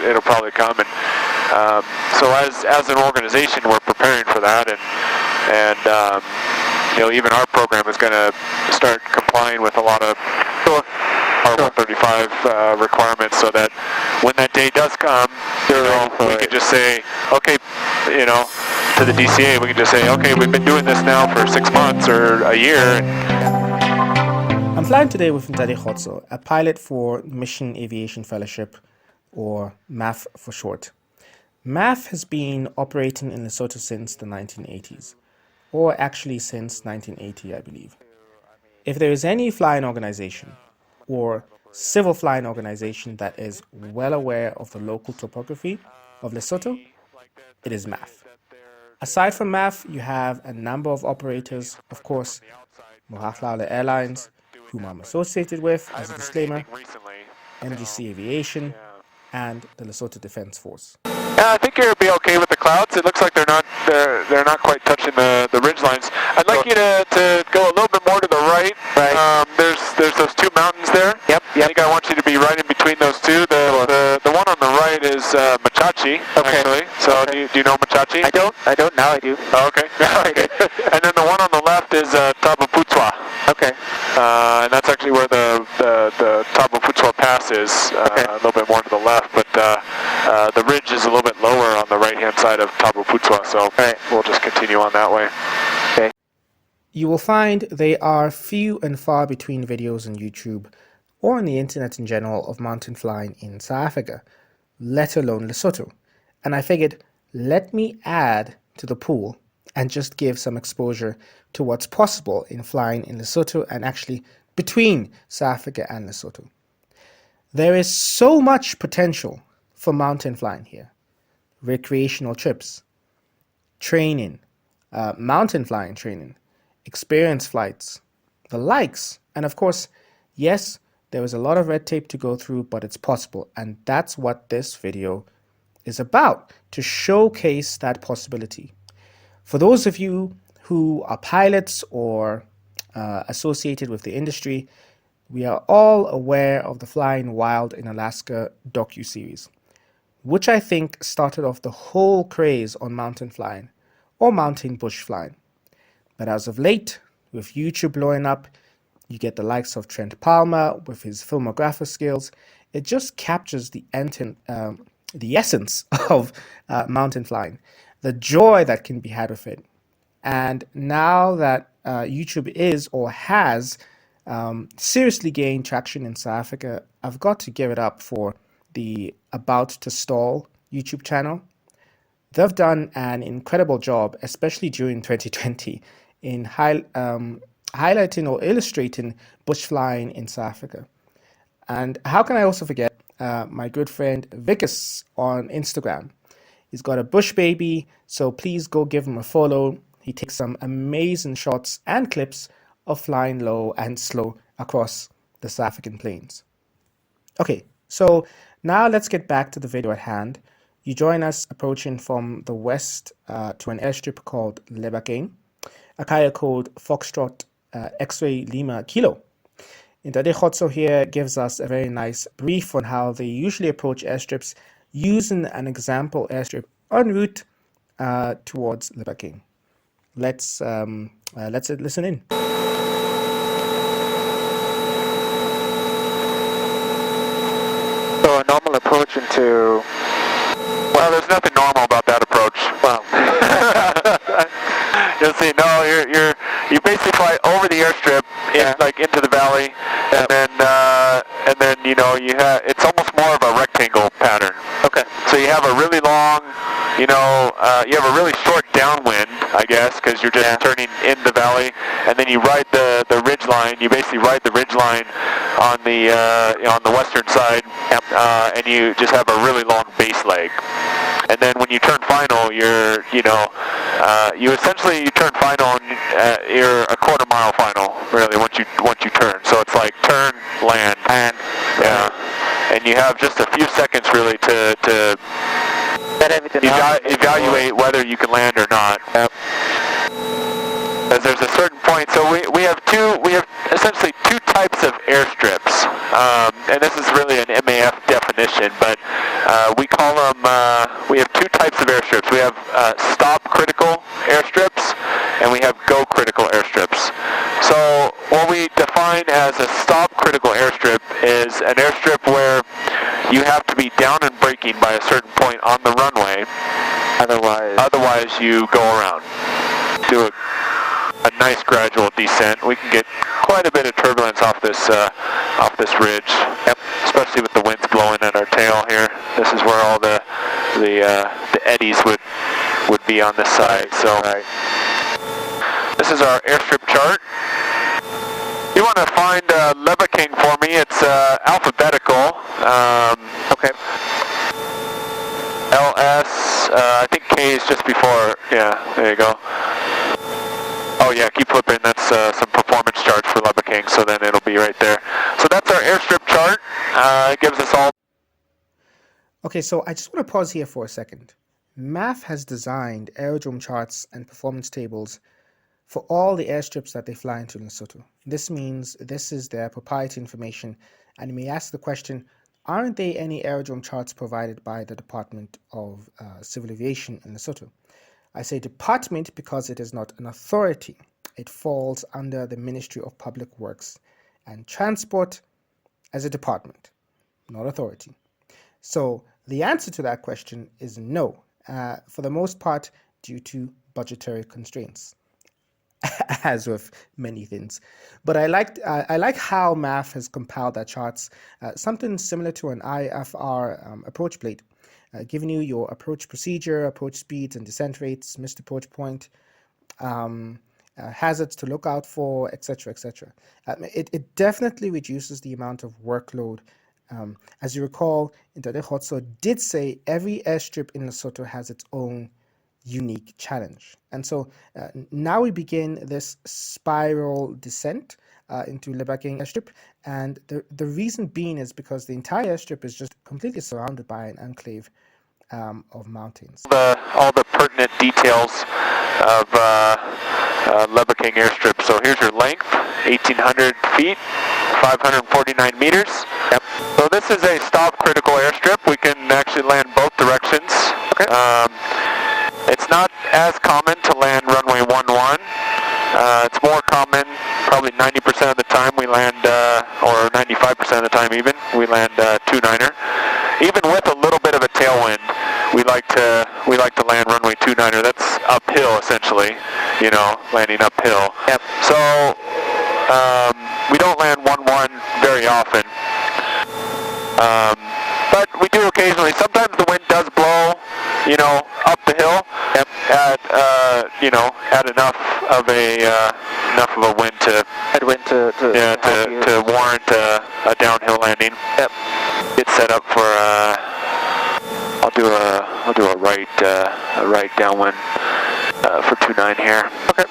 it'll probably come. And so as an organization, we're preparing for that, and even our program is going to start complying with a lot of R135 requirements, so that when that day does come, we can just say, okay, to the DCA, we can just say, okay, we've been doing this now for 6 months or a year. I'm flying today with Ntade Khotso, a pilot for Mission Aviation Fellowship, or MAF for short. MAF has been operating in Lesotho since the 1980s, or actually since 1980, I believe. If there is any flying organization or civil flying organization that is well aware of the local topography of Lesotho, it is MAF. Aside from MAF, you have a number of operators, of course, Mohahlala Airlines, whom I'm associated with, as a disclaimer, MGC Aviation, and the Lesotho Defense Force. Yeah, I think you'll be okay with the clouds. It looks like they're not quite touching the ridge lines. I'd like you to go a little bit more to the right. There's those two mountains there. Yep. I think I want you to be right in between those two. The one on the right is Machachi, actually. So do you know Machachi? I don't. Now I do. Oh, okay. And then the one on the left is Taboputswa. Okay. And that's actually where the Taboputswa Pass is, a little bit more to the left, but the ridge is a little bit lower on the right-hand side of Taboputswa, so we'll just continue on that way. Okay. You will find there are few and far between videos on YouTube or on the internet in general of mountain flying in South Africa, let alone Lesotho. And I figured, let me add to the pool and just give some exposure to what's possible in flying in Lesotho and actually between South Africa and Lesotho. There is so much potential for mountain flying here. Recreational trips, training, mountain flying training, experience flights, the likes. And of course, yes, there is a lot of red tape to go through, but it's possible. And that's what this video is about, to showcase that possibility. For those of you who are pilots or associated with the industry, we are all aware of the Flying Wild in Alaska docu-series, which I think started off the whole craze on mountain flying or mountain bush flying. But as of late, with YouTube blowing up, you get the likes of Trent Palmer with his filmographer skills. It just captures the essence of mountain flying, the joy that can be had with it. And now that YouTube is or has seriously gained traction in South Africa, I've got to give it up for the About to Stall YouTube channel. They've done an incredible job, especially during 2020, in highlighting or illustrating bush flying in South Africa. And how can I also forget my good friend Vickers on Instagram? He's got a bush baby, so please go give him a follow. He takes some amazing shots and clips of flying low and slow across the South African plains. Okay, so now let's get back to the video at hand. You join us approaching from the west to an airstrip called Lebakeng, a carrier code Foxtrot X-Ray Lima Kilo. Ntade Khotso here gives us a very nice brief on how they usually approach airstrips using an example airstrip en route towards Lebakeng. Let's listen in. So a normal approach into... Well, there's nothing normal about that approach. Well, you'll see. No, you basically fly over the airstrip, into the valley, and then you have, it's almost more of a rectangle pattern. okay. So you have a really long, you have a really short downwind, I guess, because you're just turning in the valley, and then you ride the ridge line. You basically ride the ridge line on the western side, and you just have a really long base leg. And then when you turn final, you turn final, and you're a quarter mile final, really, once you turn. So it's like turn, land, yeah. And you have just a few seconds really to evaluate whether you can land or not. Yep. Because there's a certain point. So we have essentially two types of airstrips, and this is really an MAF definition, but we call them, we have two types of airstrips. We have stop critical airstrips, and we have go critical airstrips. So what we define as a stop critical airstrip is an airstrip where you have to be down and braking by a certain point on the runway, otherwise you go around. Do a nice gradual descent. We can get quite a bit of turbulence off this ridge, especially with the winds blowing at our tail here. This is where all the eddies would be on this side. So this is our airstrip chart. You want to find Lebakeng for me. It's alphabetical. Okay. LS. I think K is just before. Yeah, there you go. Oh yeah, keep flipping. That's some performance charts for Lebakeng, so then it'll be right there. So that's our airstrip chart. It gives us all. Okay, so I just want to pause here for a second. MAF has designed aerodrome charts and performance tables for all the airstrips that they fly into Lesotho. This means this is their proprietary information, and you may ask the question, aren't there any aerodrome charts provided by the Department of Civil Aviation in Lesotho? I say department because it is not an authority. It falls under the Ministry of Public Works and Transport as a department, not authority. So the answer to that question is no, for the most part due to budgetary constraints, as with many things. But I like how MAF has compiled their charts, something similar to an IFR approach plate, giving you your approach procedure, approach speeds and descent rates, missed approach point, hazards to look out for, etc., etc. It definitely reduces the amount of workload. As you recall, Ntade did say every airstrip in Lesotho has its own unique challenge. And so now we begin this spiral descent into Lebakeng airstrip, and the reason being is because the entire airstrip is just completely surrounded by an enclave of mountains. All the pertinent details of Lebakeng airstrip. So here's your length, 1,800 feet, 549 meters. Yep. So this is a stop critical airstrip. We can actually land both directions. Okay. It's not as common to land runway 11. It's more common, probably 90% of the time we land, or 95% of the time even, we land 29er. Even with a little bit of a tailwind, we like to land runway 29er. That's uphill essentially, you know, landing uphill. Yep. So we don't land 11 very often, but we do occasionally. Sometimes the wind does blow, you know, up the hill. Yep. At enough of a wind to warrant a downhill landing. Yep. Get set up for I'll do a right downwind for 29 here. Okay.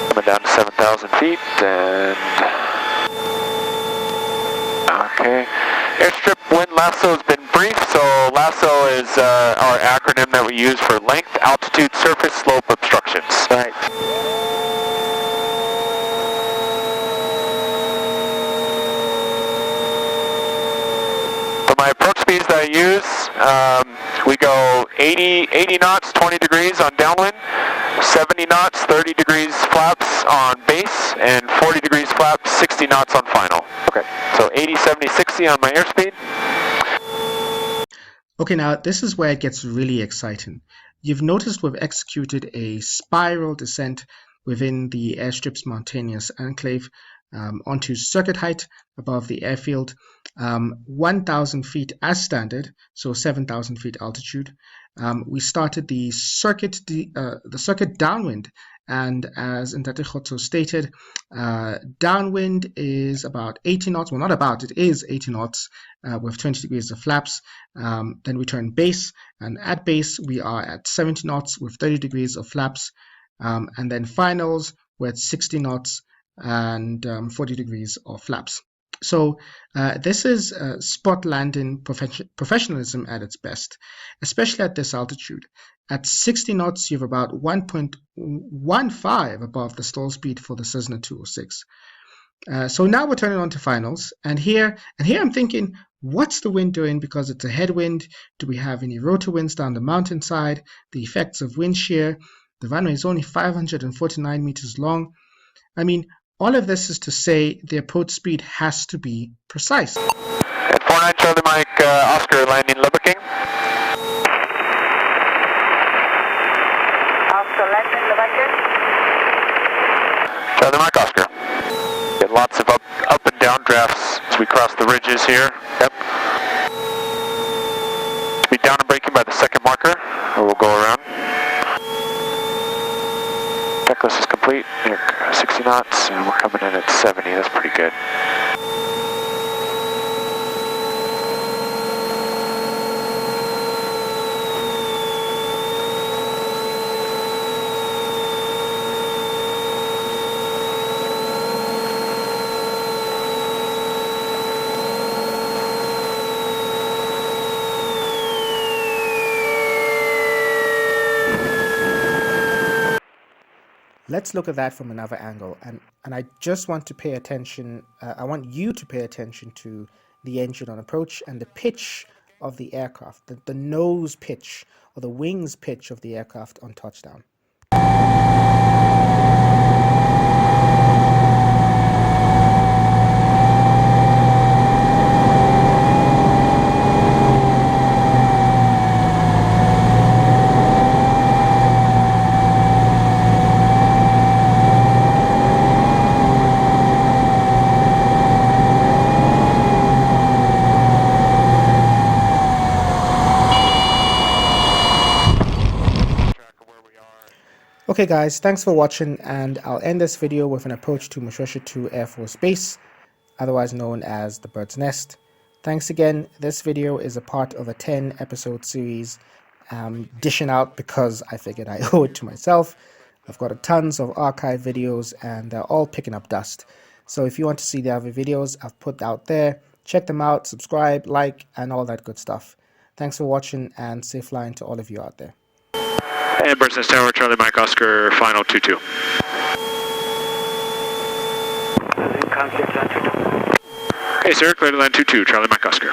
Coming down to 7,000 feet and okay. Airstrip wind lasso has been brief, so lasso is our acronym that we use for length, altitude, surface, slope, obstructions. Right. For my approach speeds that I use, we go 80 knots, 20 degrees on downwind, 70 knots, 30 degrees flaps on base, and 40 degrees flaps, 60 knots on final. Okay, so 80, 70, 60 on my airspeed. Okay, now this is where it gets really exciting. You've noticed we've executed a spiral descent within the airstrip's mountainous enclave onto circuit height above the airfield, 1,000 feet as standard, so 7,000 feet altitude. We started the circuit downwind, and as Ntade stated, downwind is about 80 knots. Well, not about, it is 80 knots with 20 degrees of flaps. Then we turn base, and at base we are at 70 knots with 30 degrees of flaps. And then finals, we're at 60 knots and 40 degrees of flaps. So this is spot landing professionalism at its best, especially at this altitude. At 60 knots, you have about 1.15 above the stall speed for the Cessna 206. So now we're turning on to finals, and here I'm thinking, what's the wind doing? Because it's a headwind. Do we have any rotor winds down the mountainside? The effects of wind shear. The runway is only 549 meters long. I mean, all of this is to say the approach speed has to be precise. At 49 Charlie Mike, Oscar landing Lebakeng. Oscar landing Lebakeng. Charlie Mike, Oscar. Get lots of up and down drafts as we cross the ridges here. Yep. Be down and braking by the second marker, or we'll go around. Checklist is complete. 60 knots, and we're coming in at 70. That's pretty good. Let's look at that from another angle, and I just want to pay attention, I want you to pay attention to the engine on approach and the pitch of the aircraft, the nose pitch or the wings pitch of the aircraft on touchdown. Okay guys, thanks for watching, and I'll end this video with an approach to Maseru 2 Air Force Base, otherwise known as the Bird's Nest. Thanks again. This video is a part of a 10 episode series dishing out because I figured I owe it to myself. I've got tons of archive videos and they're all picking up dust. So if you want to see the other videos I've put out there, check them out, subscribe, like, and all that good stuff. Thanks for watching, and safe flying to all of you out there. And Bird's Nest Tower, Charlie Mike Oscar, final 2-2. Hey sir, clear to land 2-2, Charlie Mike Oscar.